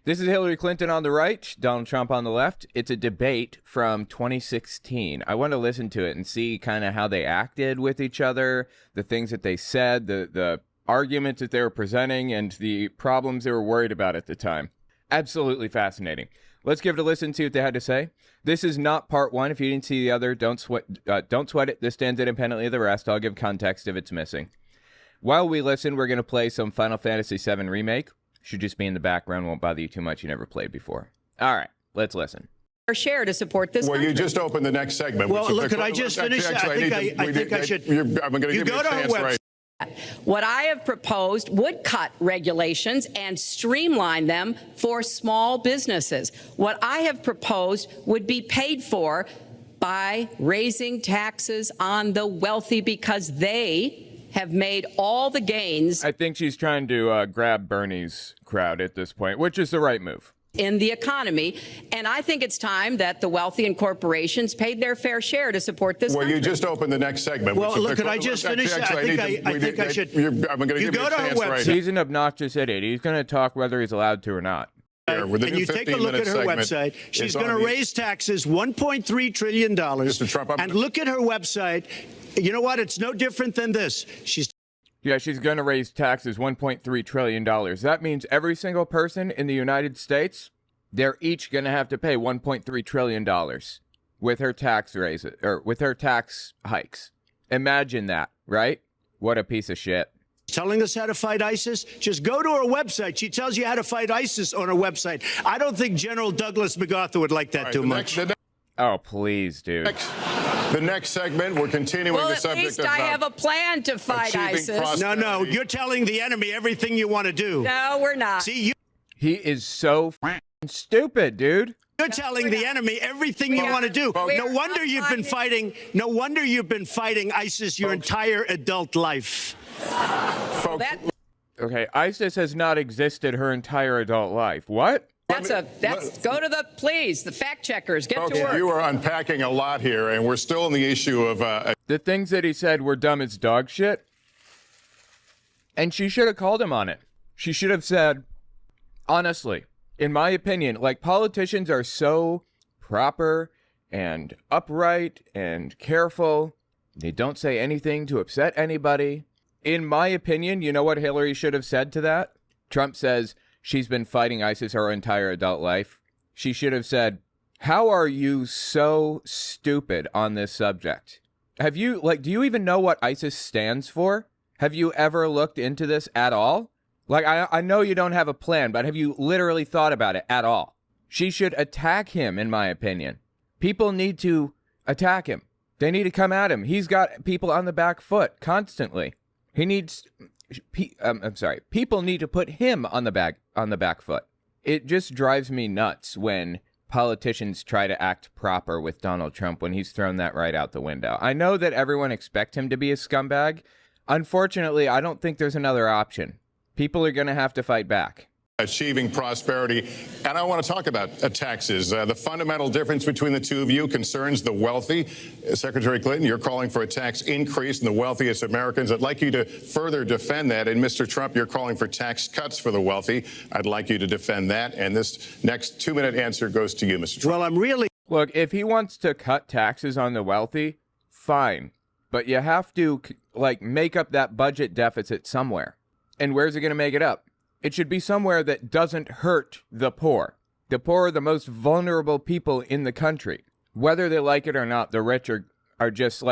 This is Hillary Clinton on the right, Donald Trump on the left. It's a debate from 2016. I want to listen to it and see kind of how they acted with each other, the things that they said, the arguments that they were presenting, and the problems they were worried about at the time. Absolutely fascinating. Let's give it a listen, see what they had to say. This is not part one. If you didn't see the other, don't sweat it. This stands independently of the rest. I'll give context if it's missing. While we listen, we're going to play some Final Fantasy VII Remake. Should just be in the background, won't bother you too much. You never played before. All right, let's listen. Share to support this. Well, country. You just opened the next segment. Well, look, could I just finish? Actually, I think I should. I'm going to give you a chance right. What I have proposed would cut regulations and streamline them for small businesses. What I have proposed would be paid for by raising taxes on the wealthy because they have made all the gains. I think she's trying to grab Bernie's crowd at this point, which is the right move. In the economy, and I think it's time that the wealthy and corporations paid their fair share to support this. Well, country. You just opened the next segment. Well, look, could I just finish? Actually, I think I should. I'm going to give you a chance right. He's an obnoocious idiot. He's going to talk whether he's allowed to or not. And you take a look at her website. She's going to raise taxes $1.3 trillion. Mr. Trump, and look at her website. You know what? It's no different than this. She's going to raise taxes $1.3 trillion. That means every single person in the United States, they're each going to have to pay $1.3 trillion with her tax raises or with her tax hikes. Imagine that, right? What a piece of shit. Telling us how to fight ISIS? Just go to her website. She tells you how to fight ISIS on her website. I don't think General Douglas MacArthur would like that too much. Oh, please, dude. The next segment, we're continuing the subject of... Well, at least I have a plan to fight ISIS. No, you're telling the enemy everything you want to do. No, we're not. See, he is so stupid, dude. You're telling the enemy everything you want to do. No wonder you've been fighting. No wonder you've been fighting ISIS your entire adult life. Okay, ISIS has not existed her entire adult life. What? Go to the fact checkers. Get to work. You are unpacking a lot here, and we're still on the issue of... the things that he said were dumb as dog shit. And she should have called him on it. She should have said, honestly, in my opinion, like politicians are so proper and upright and careful. They don't say anything to upset anybody. In my opinion, you know what Hillary should have said to that? Trump says she's been fighting ISIS her entire adult life. She should have said, how are you so stupid on this subject? Have you, do you even know what ISIS stands for? Have you ever looked into this at all? I know you don't have a plan, but have you literally thought about it at all? She should attack him, in my opinion. People need to attack him. They need to come at him. He's got people on the back foot constantly. He needs, people need to put him on the back foot. It just drives me nuts when politicians try to act proper with Donald Trump when he's thrown that right out the window. I know that everyone expects him to be a scumbag. Unfortunately, I don't think there's another option. People are going to have to fight back. Achieving prosperity. And I want to talk about taxes. The fundamental difference between the two of you concerns the wealthy. Secretary Clinton, you're calling for a tax increase in the wealthiest Americans. I'd like you to further defend that. And Mr. Trump, you're calling for tax cuts for the wealthy. I'd like you to defend that. And this next 2-minute answer goes to you, Mr. Trump. Well, I'm really... Look, if he wants to cut taxes on the wealthy, fine. But you have to, make up that budget deficit somewhere. And where's he going to make it up? It should be somewhere that doesn't hurt the poor. The poor are the most vulnerable people in the country. Whether they like it or not, the rich are just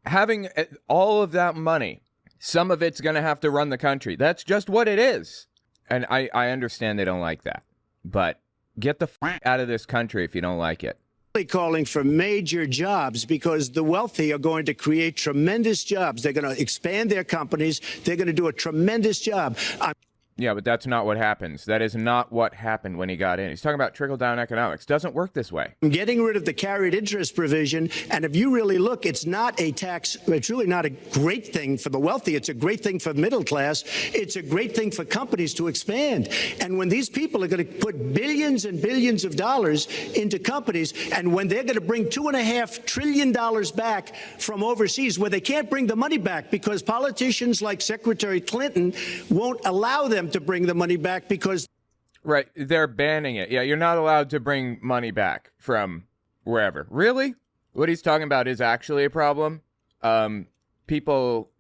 having all of that money. Some of it's going to have to run the country. That's just what it is. And I understand they don't like that. But get the out of this country if you don't like it. Calling for major jobs because the wealthy are going to create tremendous jobs. They're going to expand their companies. They're going to do a tremendous job. Yeah, but that's not what happens. That is not what happened when he got in. He's talking about trickle-down economics. Doesn't work this way. Getting rid of the carried interest provision, and if you really look, it's not a tax. It's really not a great thing for the wealthy. It's a great thing for the middle class. It's a great thing for companies to expand. And when these people are going to put billions and billions of dollars into companies, and when they're going to bring $2.5 trillion back from overseas, where they can't bring the money back because politicians like Secretary Clinton won't allow them to bring the money back because... Right, they're banning it. Yeah, you're not allowed to bring money back from wherever. Really? What he's talking about is actually a problem. People,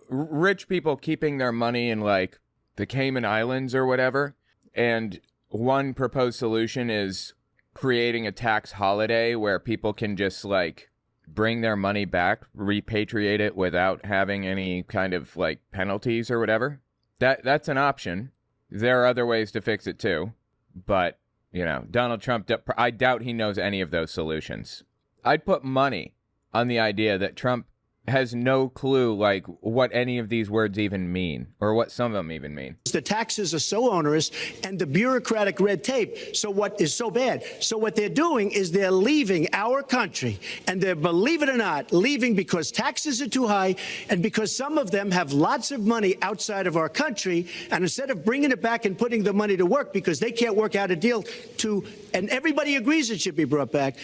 rich people keeping their money in like the Cayman Islands or whatever. And one proposed solution is creating a tax holiday where people can just like bring their money back, repatriate it without having any kind of like penalties or whatever. That's an option. There are other ways to fix it too. But, Donald Trump, I doubt he knows any of those solutions. I'd put money on the idea that Trump has no clue, like, what any of these words even mean, or what some of them even mean. The taxes are so onerous and the bureaucratic red tape. So what is so bad? So what they're doing is they're leaving our country, and they're, believe it or not, leaving because taxes are too high and because some of them have lots of money outside of our country. And instead of bringing it back and putting the money to work because they can't work out a deal and everybody agrees it should be brought back.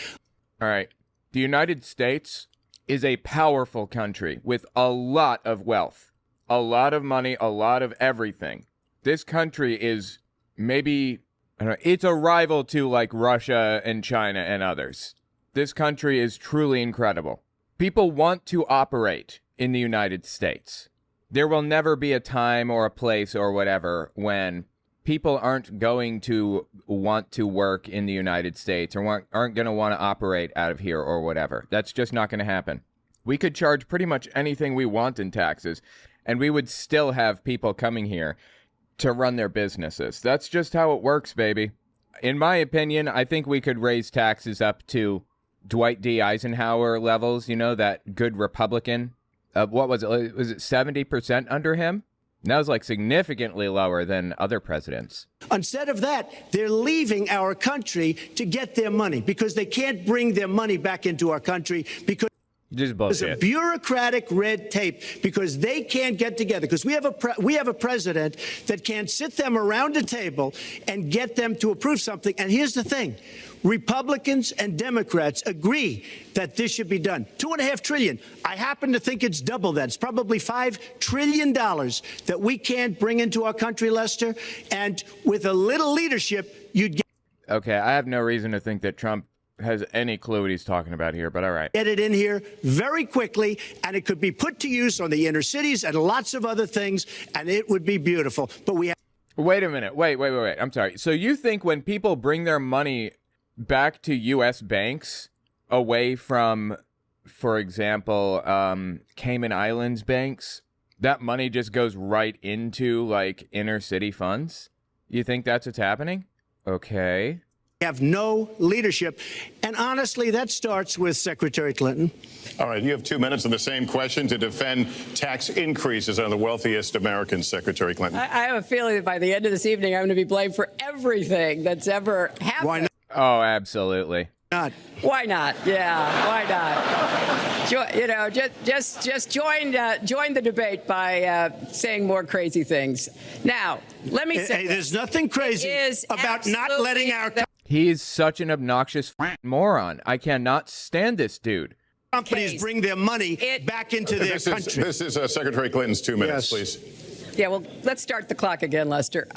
All right. The United States is a powerful country with a lot of wealth, a lot of money, a lot of everything. This country is maybe, I don't know, it's a rival to like Russia and China and others. This country is truly incredible. People want to operate in the United States. There will never be a time or a place or whatever when people aren't going to want to work in the United States or aren't going to want to operate out of here or whatever. That's just not going to happen. We could charge pretty much anything we want in taxes, and we would still have people coming here to run their businesses. That's just how it works, baby. In my opinion, I think we could raise taxes up to Dwight D. Eisenhower levels, that good Republican. What was it? Was it 70% under him? And that was like significantly lower than other presidents. Instead of that, they're leaving our country to get their money because they can't bring their money back into our country because just there's a bullshit. bureaucratic red tape because they can't get together because we have a president that can't sit them around a table and get them to approve something. And here's the thing. Republicans and Democrats agree that this should be done. $2.5 trillion. I happen to think it's double that. It's probably $5 trillion that we can't bring into our country, Lester. And with a little leadership, you'd get. Okay, I have no reason to think that Trump has any clue what he's talking about here, but all right. Get it in here very quickly, and it could be put to use on the inner cities and lots of other things, and it would be beautiful. But we have. Wait a minute. Wait. I'm sorry. So you think when people bring their money back to U.S. banks away from, for example, Cayman Islands banks, that money just goes right into like inner city funds? You think that's what's happening? Okay. Have no leadership. And honestly, that starts with Secretary Clinton. All right, you have 2 minutes on the same question to defend tax increases on the wealthiest Americans, Secretary Clinton. I have a feeling that by the end of this evening, I'm going to be blamed for everything that's ever happened. Why not? Oh, absolutely. Why not? Yeah, why not? Just join the debate by saying more crazy things. Now, let me say, Hey, there's nothing crazy about not letting our He is such an obnoxious moron. I cannot stand this dude. companies bring their money back into their country. This is Secretary Clinton's 2 minutes, Yes. please. Yeah, well, let's start the clock again, Lester.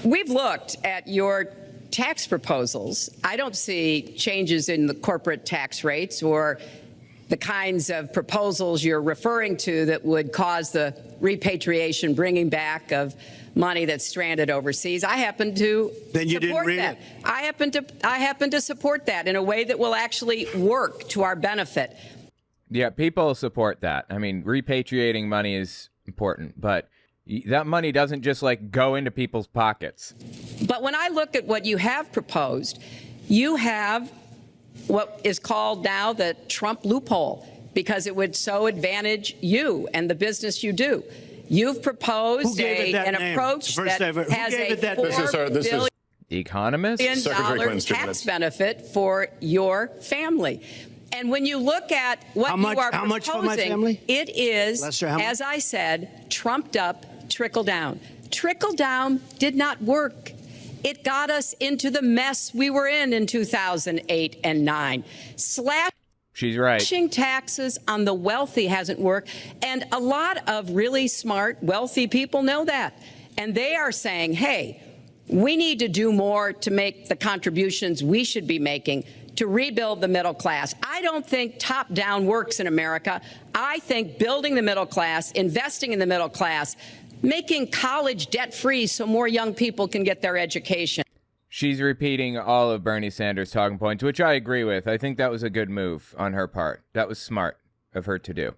We've looked at your tax proposals. I don't see changes in the corporate tax rates or the kinds of proposals you're referring to that would cause the repatriation, bringing back of money that's stranded overseas. I happen to Then you support didn't read that. it. I happen to support that in a way that will actually work to our benefit. Yeah, people support that. I mean, repatriating money is important, but that money doesn't just like go into people's pockets. But when I look at what you have proposed, you have what is called now the Trump loophole, because it would so advantage you and the business you do. You've proposed Who gave it that an name? approach It's the first that ever. Who has gave a it that $4 name? This is billion Economist? Secretary Clinton's 2 tax minutes. benefit for your family. And when you look at what How much- you are how much proposing, for my family? it is, Lester, how much? as I said, trumped up trickle down. Trickle down did not work. It got us into the mess we were in 2008 and 9. She's right. Slashing taxes on the wealthy hasn't worked. And a lot of really smart, wealthy people know that. And they are saying, hey, We need to do more to make the contributions we should be making to rebuild the middle class. I don't think top-down works in America. I think building the middle class, investing in the middle class, making college debt-free so more young people can get their education. She's repeating all of Bernie Sanders' talking points, which I agree with. I think that was a good move on her part. That was smart of her to do.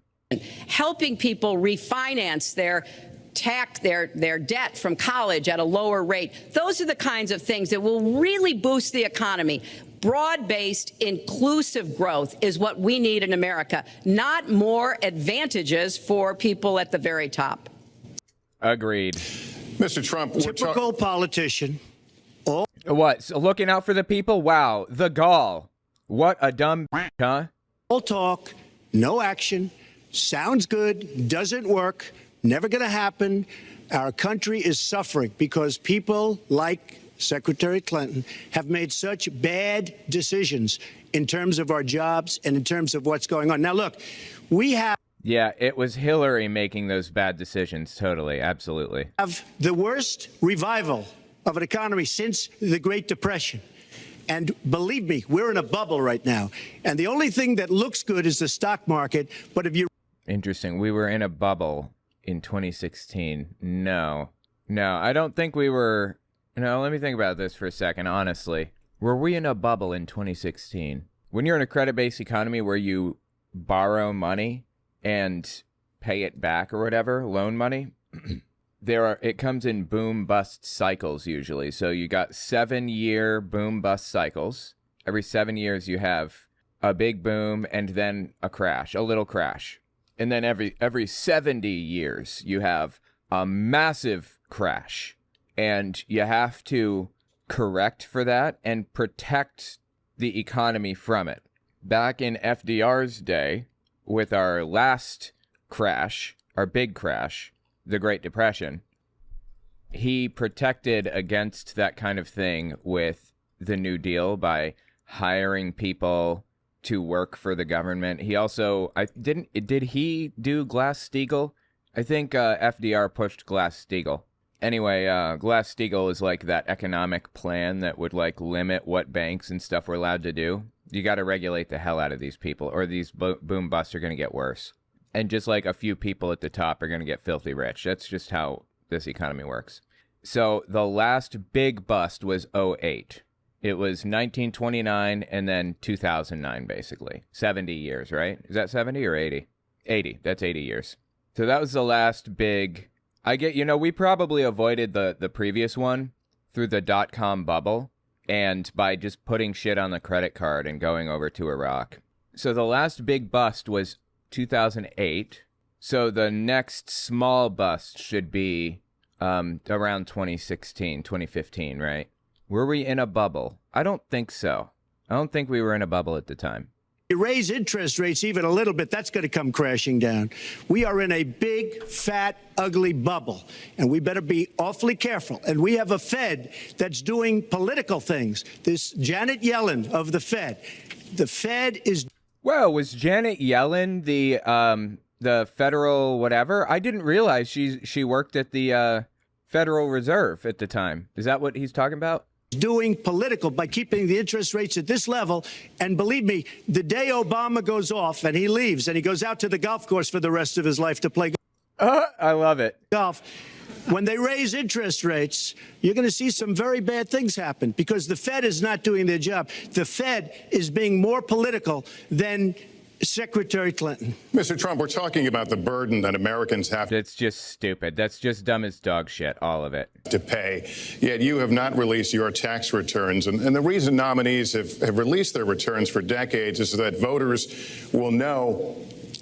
Helping people refinance their debt from college at a lower rate. Those are the kinds of things that will really boost the economy. Broad-based, inclusive growth is what we need in America, not more advantages for people at the very top. Agreed. Mr. Trump, Typical politician. What? So looking out for the people? Wow. The gall. What a dumb huh? All talk, no action. Sounds good, doesn't work, never going to happen. Our country is suffering because people like Secretary Clinton have made such bad decisions in terms of our jobs and in terms of what's going on. Now, look, we have... Yeah, it was Hillary making those bad decisions. Totally. Absolutely. Have the worst revival of an economy since the Great Depression. And believe me, we're in a bubble right now. And the only thing that looks good is the stock market. But if you... Interesting. We were in a bubble in 2016. No, I don't think we were. No, let me think about this for a second, honestly. Were we in a bubble in 2016? When you're in a credit-based economy where you borrow money and pay it back or whatever, loan money, it comes in boom-bust cycles usually. So you got 7-year boom-bust cycles. Every 7 years you have a big boom and then a crash, a little crash. And then every 70 years, you have a massive crash. And you have to correct for that and protect the economy from it. Back in FDR's day, with our last crash, our big crash, the Great Depression, he protected against that kind of thing with the New Deal by hiring people to work for the government. He also, did he do Glass-Steagall? I think FDR pushed Glass-Steagall. Anyway, Glass-Steagall is like that economic plan that would like limit what banks and stuff were allowed to do. You got to regulate the hell out of these people or these boom busts are going to get worse. And just like a few people at the top are going to get filthy rich. That's just how this economy works. So the last big bust was '08. It was 1929 and then 2009, basically. 70 years, right? Is that 70 or 80? 80. That's 80 years. So that was the last big... we probably avoided the previous one through the dot-com bubble and by just putting shit on the credit card and going over to Iraq. So the last big bust was 2008. So the next small bust should be around 2016, 2015, right? Were we in a bubble? I don't think so. I don't think we were in a bubble at the time. You raise interest rates even a little bit, that's going to come crashing down. We are in a big, fat, ugly bubble, and we better be awfully careful. And we have a Fed that's doing political things. This Janet Yellen of the Fed is... Well, was Janet Yellen the federal whatever? I didn't realize she worked at the Federal Reserve at the time. Is that what he's talking about? Doing political by keeping the interest rates at this level. And believe me, the day Obama goes off and he leaves and he goes out to the golf course for the rest of his life to play I love it. Golf. When they raise interest rates, you're going to see some very bad things happen because the Fed is not doing their job. The Fed is being more political than Secretary Clinton. Mr. Trump, we're talking about the burden that Americans have That's just stupid. That's just dumb as dog shit, all of it. to pay, yet you have not released your tax returns. And the reason nominees have released their returns for decades is that voters will know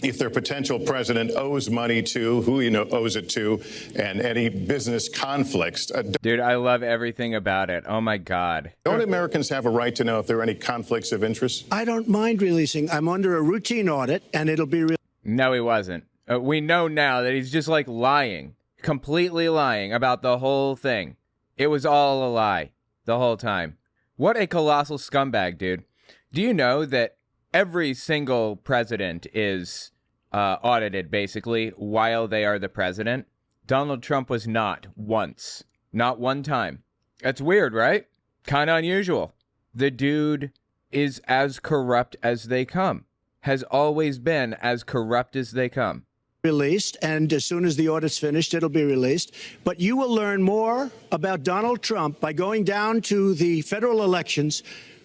if their potential president owes money to, who owes it to, and any business conflicts. Dude, I love everything about it. Oh, my God. Don't Americans have a right to know if there are any conflicts of interest? I don't mind releasing. I'm under a routine audit, and it'll be real. No, he wasn't. We know now that he's just like lying, completely lying about the whole thing. It was all a lie the whole time. What a colossal scumbag, dude. Do you know that every single president is audited, basically, while they are the president? Donald Trump was not once. Not one time. That's weird, right? Kind of unusual. The dude is as corrupt as they come. Has always been as corrupt as they come. Released, and as soon as the audit's finished, it'll be released. But you will learn more about Donald Trump by going down to the federal elections,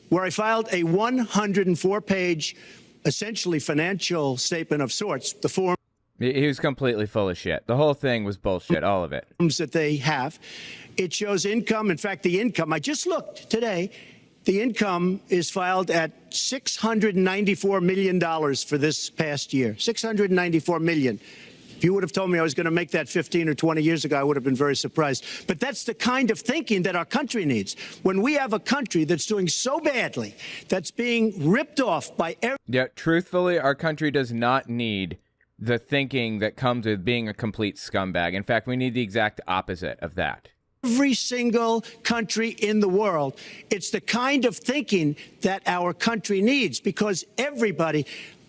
where I filed a 104-page, essentially financial statement of sorts, the forms He was completely full of shit. The whole thing was bullshit, all of it. that they have. It shows income. In fact, the income, I just looked today, the income is filed at $694 million for this past year. $694 million. If you would have told me I was going to make that 15 or 20 years ago, I would have been very surprised. But that's the kind of thinking that our country needs. When we have a country that's doing so badly, that's being ripped off by every... Yeah, truthfully, our country does not need the thinking that comes with being a complete scumbag. In fact, we need the exact opposite of that. Every single country in the world. It's the kind of thinking that our country needs, because everybody,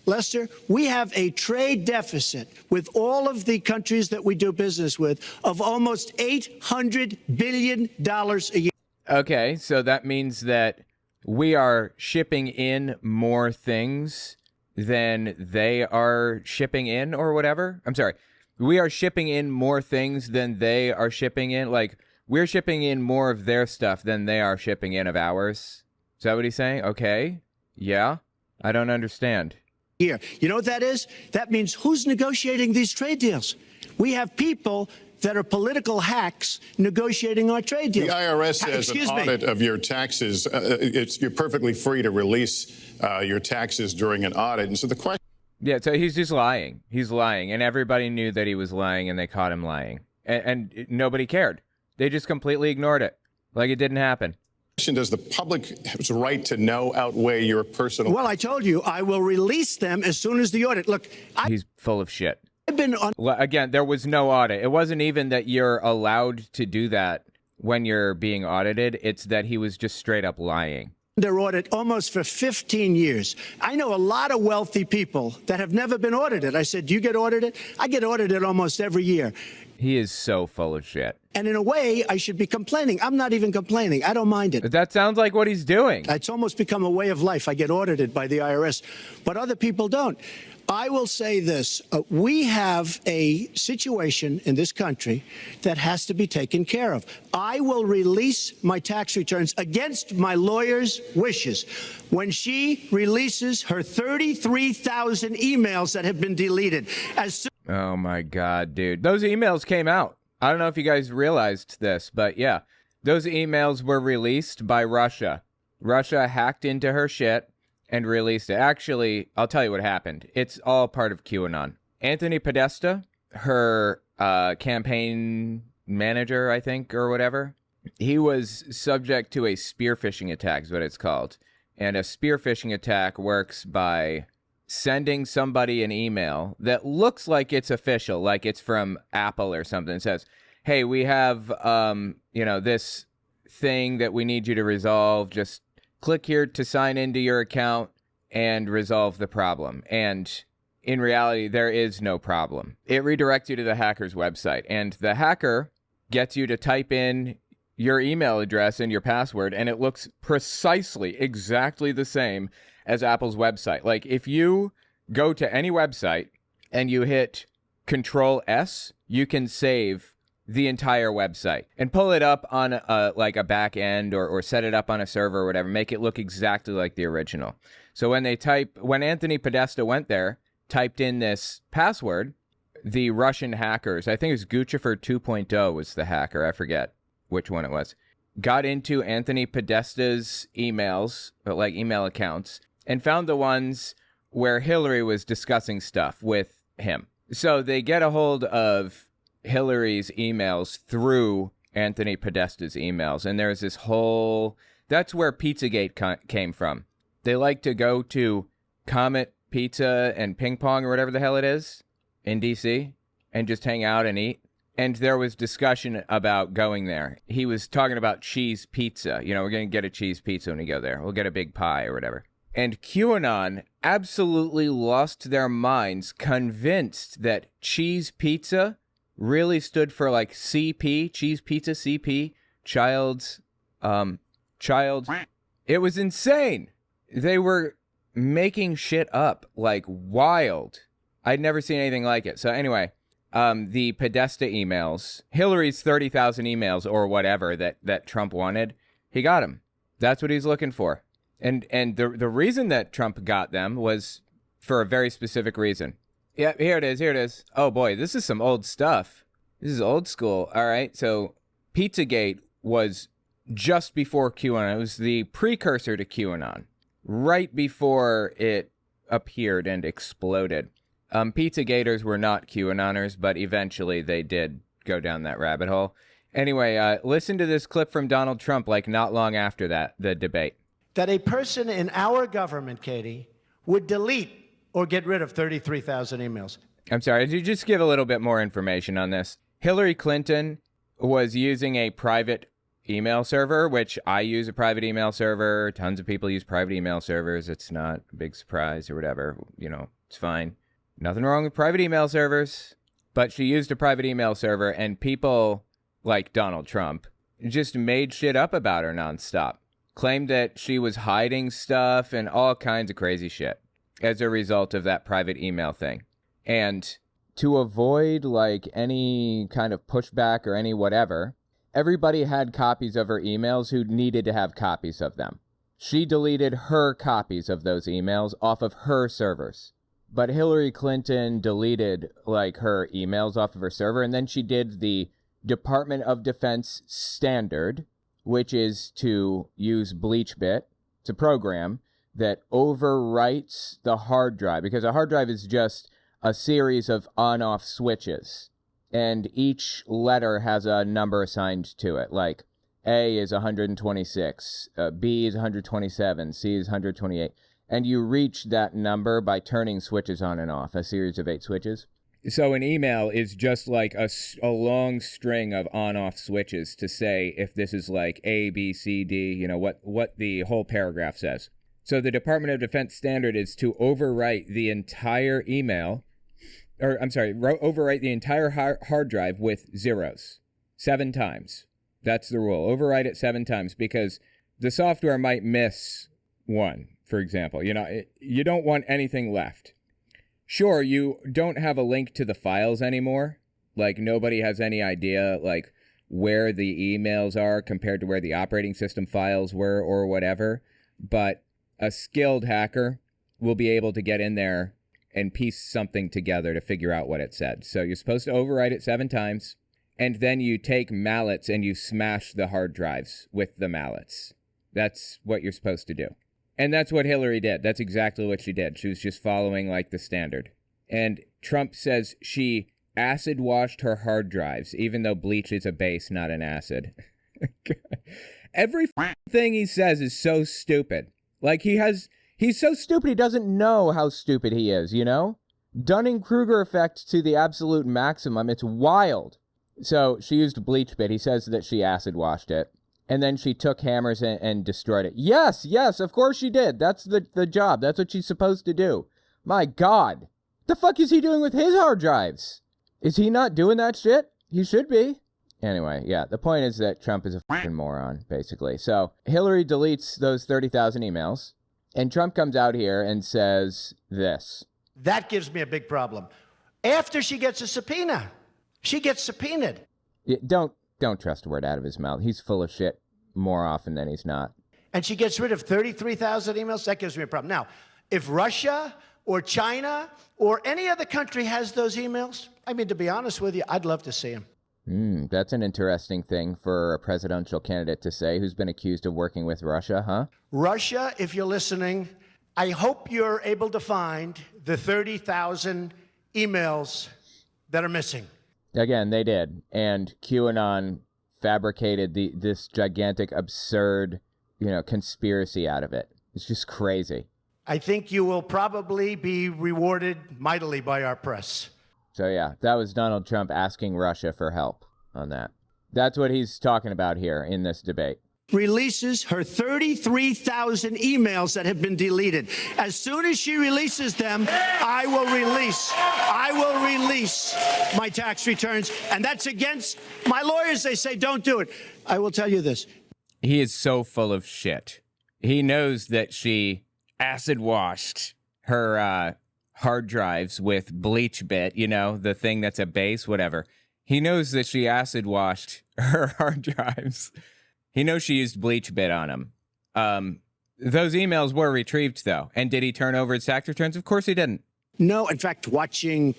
Lester, we have a trade deficit with all of the countries that we do business with of almost $800 billion a year. Okay, so that means that we are shipping in more things than they are shipping in or whatever. I'm sorry. We are shipping in more things than they are shipping in. Like, we're shipping in more of their stuff than they are shipping in of ours. Is that what he's saying? Okay. Yeah. I don't understand. Here. You know what that is? That means who's negotiating these trade deals? We have people that are political hacks negotiating our trade deals. The IRS says an audit of your taxes, you're perfectly free to release your taxes during an audit. And so the question... Yeah, so he's just lying. He's lying. And everybody knew that he was lying, and they caught him lying. And nobody cared. They just completely ignored it, like it didn't happen. Does the public's right to know outweigh your personal... Well, I told you, I will release them as soon as the audit. Look, he's full of shit. I've been on... Again, there was no audit. It wasn't even that you're allowed to do that when you're being audited. It's that he was just straight up lying. Under audit almost for 15 years. I know a lot of wealthy people that have never been audited. I said, do you get audited? I get audited almost every year. He is so full of shit. And in a way, I should be complaining. I'm not even complaining. I don't mind it. But that sounds like what he's doing. It's almost become a way of life. I get audited by the IRS, but other people don't. I will say this. We have a situation in this country that has to be taken care of. I will release my tax returns against my lawyer's wishes when she releases her 33,000 emails that have been deleted. Oh, my God, dude. Those emails came out. I don't know if you guys realized this, but yeah, those emails were released by Russia. Russia hacked into her shit and released it. Actually, I'll tell you what happened. It's all part of QAnon. Anthony Podesta, her campaign manager, I think, or whatever, he was subject to a spear phishing attack, is what it's called. And a spear phishing attack works by sending somebody an email that looks like it's official, like it's from Apple or something. It says, hey, we have, this thing that we need you to resolve. Just click here to sign into your account and resolve the problem. And in reality, there is no problem. It redirects you to the hacker's website, and the hacker gets you to type in your email address and your password, and it looks precisely exactly the same as Apple's website. Like, if you go to any website and you hit Control S, you can save the entire website and pull it up on a back end or set it up on a server or whatever, make it look exactly like the original. So when Anthony Podesta went there, typed in this password, the Russian hackers, I think it was Guccifer 2.0 was the hacker, I forget which one it was, got into Anthony Podesta's emails, like email accounts, and found the ones where Hillary was discussing stuff with him. So they get a hold of Hillary's emails through Anthony Podesta's emails. And there's this whole... That's where Pizzagate came from. They like to go to Comet Pizza and Ping Pong or whatever the hell it is in D.C. and just hang out and eat. And there was discussion about going there. He was talking about cheese pizza. You know, we're going to get a cheese pizza when we go there. We'll get a big pie or whatever. And QAnon absolutely lost their minds, convinced that cheese pizza really stood for like CP, cheese pizza, CP, child's child. It was insane. They were making shit up like wild. I'd never seen anything like it. So anyway, the Podesta emails, Hillary's 30,000 emails or whatever that Trump wanted, he got them. That's what he's looking for. And the reason that Trump got them was for a very specific reason. Yeah, here it is. Oh boy, this is some old stuff. This is old school. All right, so Pizzagate was just before QAnon. It was the precursor to QAnon, right before it appeared and exploded. Pizzagators were not QAnoners, but eventually they did go down that rabbit hole. Anyway, listen to this clip from Donald Trump, like not long after the debate. That a person in our government, Katie, would delete or get rid of 33,000 emails. I'm sorry, to just give a little bit more information on this. Hillary Clinton was using a private email server, which I use a private email server. Tons of people use private email servers. It's not a big surprise or whatever. You know, it's fine. Nothing wrong with private email servers. But she used a private email server, and people like Donald Trump just made shit up about her nonstop. Claimed that she was hiding stuff and all kinds of crazy shit as a result of that private email thing. And to avoid like any kind of pushback or any whatever, everybody had copies of her emails who needed to have copies of them. She deleted her copies of those emails off of her servers. But Hillary Clinton deleted like her emails off of her server, and then she did the Department of Defense standard, which is to use BleachBit. It's a program that overwrites the hard drive, because a hard drive is just a series of on-off switches, and each letter has a number assigned to it. Like A is 126, B is 127, C is 128, and you reach that number by turning switches on and off, a series of 8 switches. So an email is just like a long string of on-off switches to say if this is like A, B, C, D, you know, what the whole paragraph says. So the Department of Defense standard is to overwrite the entire email, overwrite the entire hard drive with zeros 7 times. That's the rule. Overwrite it 7 times because the software might miss one, for example. You know, you don't want anything left. Sure, you don't have a link to the files anymore. Like, nobody has any idea, like, where the emails are compared to where the operating system files were or whatever. But a skilled hacker will be able to get in there and piece something together to figure out what it said. So you're supposed to overwrite it 7 times, and then you take mallets and you smash the hard drives with the mallets. That's what you're supposed to do. And that's what Hillary did. That's exactly what she did. She was just following, like, the standard. And Trump says she acid washed her hard drives, even though bleach is a base, not an acid. Every thing he says is so stupid. Like, he's so stupid he doesn't know how stupid he is, you know? Dunning-Kruger effect to the absolute maximum. It's wild. So she used BleachBit. He says that she acid washed it. And then she took hammers and destroyed it. Yes, of course she did. That's the job. That's what she's supposed to do. My God. The fuck is he doing with his hard drives? Is he not doing that shit? He should be. Anyway, yeah, the point is that Trump is a fucking moron, basically. So Hillary deletes those 30,000 emails, and Trump comes out here and says this. That gives me a big problem. After she gets a subpoena, she gets subpoenaed. Yeah, don't trust a word out of his mouth. He's full of shit more often than he's not. And she gets rid of 33,000 emails. That gives me a problem. Now, if Russia or China or any other country has those emails, I mean, to be honest with you, I'd love to see them. That's an interesting thing for a presidential candidate to say who's been accused of working with Russia, huh? Russia, if you're listening, I hope you're able to find the 30,000 emails that are missing. Again, they did. And QAnon fabricated this gigantic, absurd, conspiracy out of it. It's just crazy. I think you will probably be rewarded mightily by our press. So yeah, that was Donald Trump asking Russia for help on that. That's what he's talking about here in this debate. Releases her 33,000 emails that have been deleted. As soon as she releases them, I will release my tax returns. And that's against my lawyers. They say, don't do it. I will tell you this. He is so full of shit. He knows that she acid washed her hard drives with bleach bit, you know, the thing that's a base, whatever. He knows that she acid washed her hard drives. He knows she used bleach bit on them. Those emails were retrieved, though. And did he turn over his tax returns? Of course he didn't. No, in fact, watching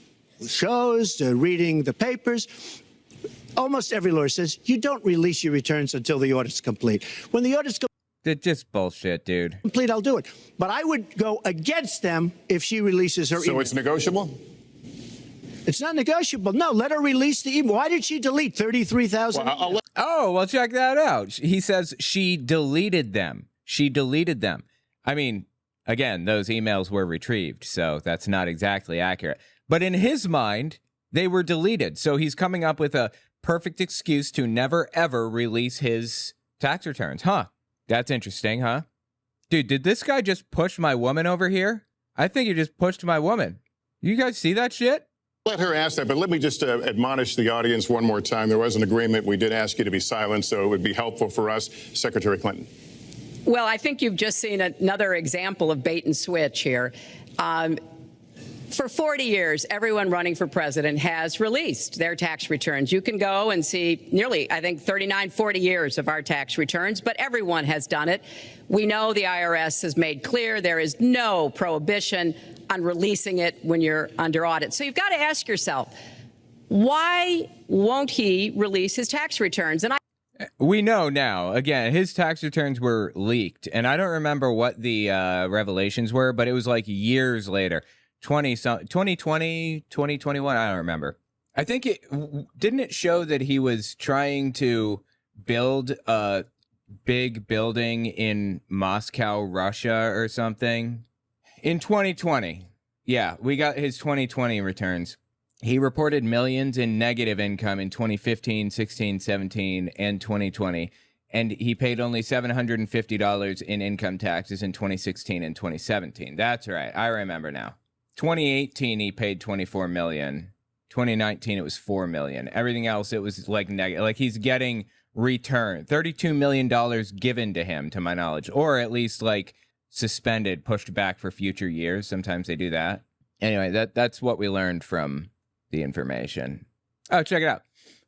shows, reading the papers, almost every lawyer says you don't release your returns until the audit's complete. When the audit's It's just bullshit, dude. complete, I'll do it. But I would go against them if she releases her email. So it's negotiable? It's not negotiable. No, let her release the email. Why did she delete 33,000? Well, Oh, well, check that out. He says she deleted them. She deleted them. I mean, again, those emails were retrieved, so that's not exactly accurate. But in his mind, they were deleted. So he's coming up with a perfect excuse to never, ever release his tax returns. Huh. That's interesting, huh? Dude, did this guy just push my woman over here? I think he just pushed my woman. You guys see that shit? let her ask that, but let me just admonish the audience one more time. There was an agreement. We did ask you to be silent, so it would be helpful for us. Secretary Clinton. Well, I think you've just seen another example of bait and switch here. For 40 years, everyone running for president has released their tax returns. You can go and see nearly, I think, 39, 40 years of our tax returns, but everyone has done it. We know the IRS has made clear there is no prohibition on releasing it when you're under audit. So you've got to ask yourself, why won't he release his tax returns? And we know now, again, his tax returns were leaked, and I don't remember what the revelations were, but it was like years later. 2020, 2021, I don't remember. I think didn't it show that he was trying to build a big building in Moscow, Russia or something? In 2020, yeah, we got his 2020 returns. He reported millions in negative income in 2015, 16, 17, and 2020. And he paid only $750 in income taxes in 2016 and 2017. That's right. I remember now. 2018, he paid $24 million. 2019, it was $4 million. Everything else, it was like negative. Like he's getting returned. $32 million given to him, to my knowledge, or at least like suspended, pushed back for future years. Sometimes they do that. Anyway, that's what we learned from the information. Oh, check it out.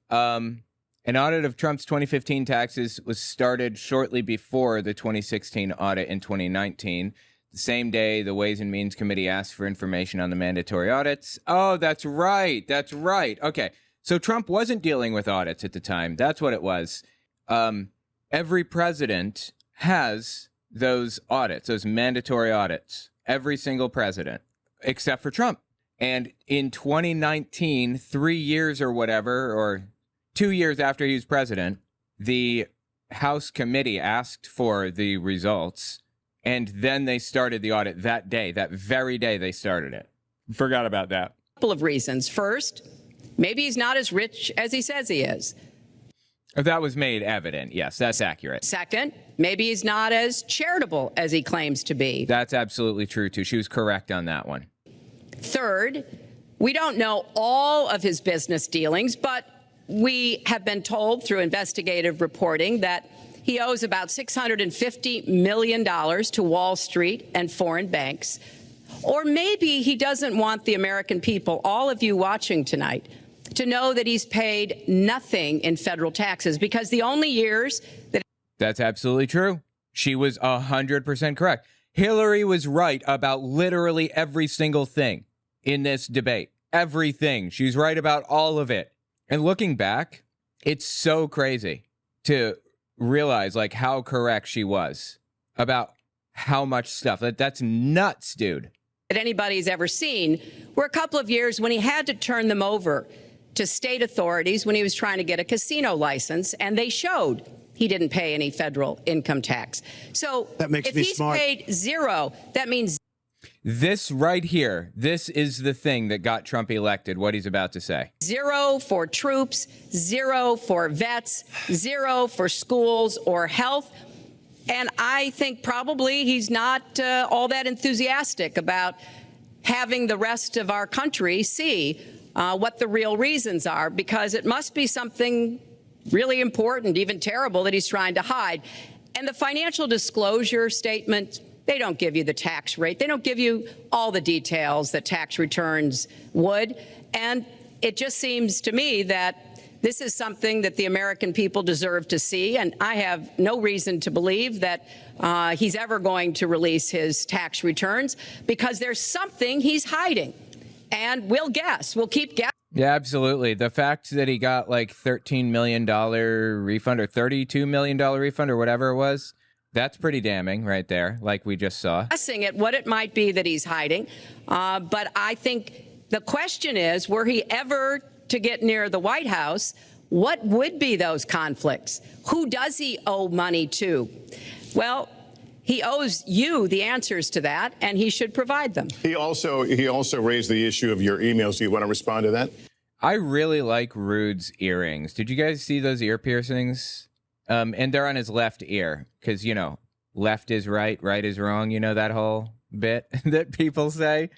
An audit of Trump's 2015 taxes was started shortly before the 2016 audit in 2019. The same day, the Ways and Means Committee asked for information on the mandatory audits. Oh, that's right. That's right. Okay. So Trump wasn't dealing with audits at the time. That's what it was. Every president has those audits, those mandatory audits. Every single president, except for Trump. And in 2019, 3 years or whatever, or 2 years after he was president, the House committee asked for the results. And then they started the audit that day, that very day they started it. Forgot about that. a couple of reasons. First, maybe he's not as rich as he says he is. That was made evident. Yes, that's accurate. Second, maybe he's not as charitable as he claims to be. That's absolutely true, too. She was correct on that one. Third, we don't know all of his business dealings, but we have been told through investigative reporting that he owes about $650 million to Wall Street and foreign banks. Or maybe he doesn't want the American people, all of you watching tonight, to know that he's paid nothing in federal taxes, because the only years that... That's absolutely true. She was 100% correct. Hillary was right about literally every single thing in this debate. Everything. She's right about all of it. And looking back, it's so crazy to realize like how correct she was about how much stuff. That's nuts, dude. that anybody's ever seen were a couple of years when he had to turn them over to state authorities when he was trying to get a casino license, and they showed he didn't pay any federal income tax. So that makes if me he's smart. paid zero, that means this right here, this is the thing that got Trump elected, what he's about to say. zero for troops, zero for vets, zero for schools or health. And I think probably he's not all that enthusiastic about having the rest of our country see what the real reasons are, because it must be something really important, even terrible, that he's trying to hide. And the financial disclosure statement, they don't give you the tax rate. They don't give you all the details that tax returns would. And it just seems to me that this is something that the American people deserve to see. And I have no reason to believe that he's ever going to release his tax returns, because there's something he's hiding. And we'll keep guessing. Yeah, absolutely. The fact that he got like $13 million refund or $32 million refund or whatever it was, that's pretty damning right there, like we just saw. Guessing at what it might be that he's hiding. But I think the question is, were he ever to get near the White House, what would be those conflicts? Who does he owe money to? Well, he owes you the answers to that, and he should provide them. He also raised the issue of your emails. Do you want to respond to that? I really like Rude's earrings. Did you guys see those ear piercings? And they're on his left ear, because, you know, left is right, right is wrong. You know that whole bit that people say?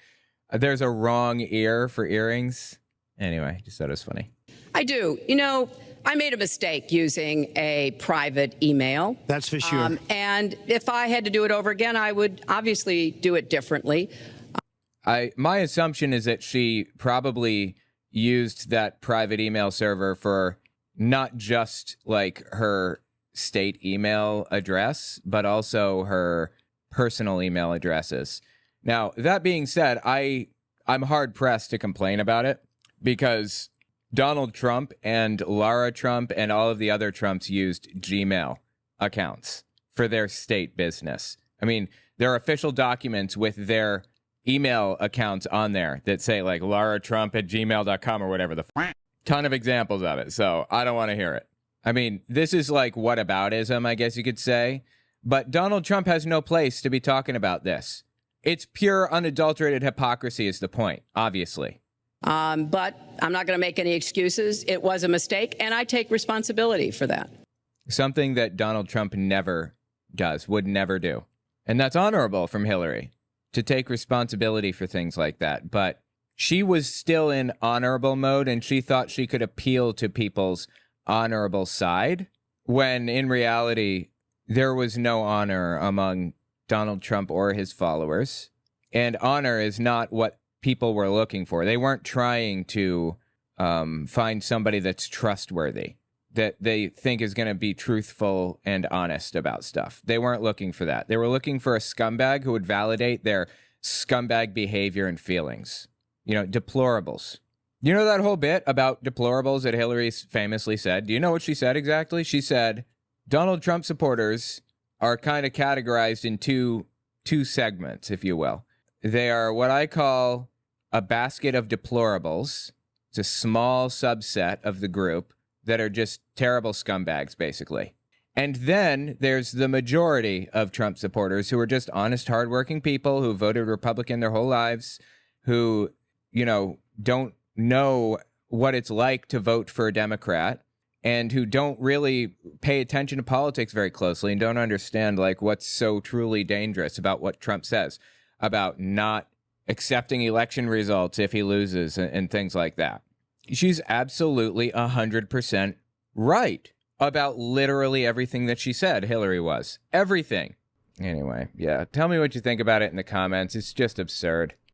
There's a wrong ear for earrings. Anyway, just thought it was funny. I do. You know, I made a mistake using a private email. That's for sure. And if I had to do it over again, I would obviously do it differently. My assumption is that she probably used that private email server for not just like her state email address, but also her personal email addresses. Now, that being said, I'm hard pressed to complain about it, because Donald Trump and Lara Trump and all of the other Trumps used Gmail accounts for their state business. I mean, there are official documents with their email accounts on there that say like laratrump@gmail.com or whatever the ton of examples of it. So I don't want to hear it. I mean, this is like whataboutism, I guess you could say. But Donald Trump has no place to be talking about this. It's pure unadulterated hypocrisy is the point, obviously. But I'm not going to make any excuses. It was a mistake, and I take responsibility for that. Something that Donald Trump never does, would never do. And that's honorable from Hillary, to take responsibility for things like that. But she was still in honorable mode, and she thought she could appeal to people's honorable side, when in reality, there was no honor among Donald Trump or his followers. And honor is not what people were looking for. They weren't trying to find somebody that's trustworthy, that they think is going to be truthful and honest about stuff. They weren't looking for that. They were looking for a scumbag who would validate their scumbag behavior and feelings. You know, deplorables. You know that whole bit about deplorables that Hillary famously said? Do you know what she said exactly? She said, Donald Trump supporters are kind of categorized in two segments, if you will. They are what I call a basket of deplorables. It's a small subset of the group that are just terrible scumbags, basically. And then there's the majority of Trump supporters who are just honest, hardworking people who voted Republican their whole lives, who, you know, don't know what it's like to vote for a Democrat, and who don't really pay attention to politics very closely and don't understand like what's so truly dangerous about what Trump says about not accepting election results if he loses and things like that. She's absolutely 100% right about literally everything that she said. Hillary was. Everything. Anyway, yeah. Tell me what you think about it in the comments. It's just absurd.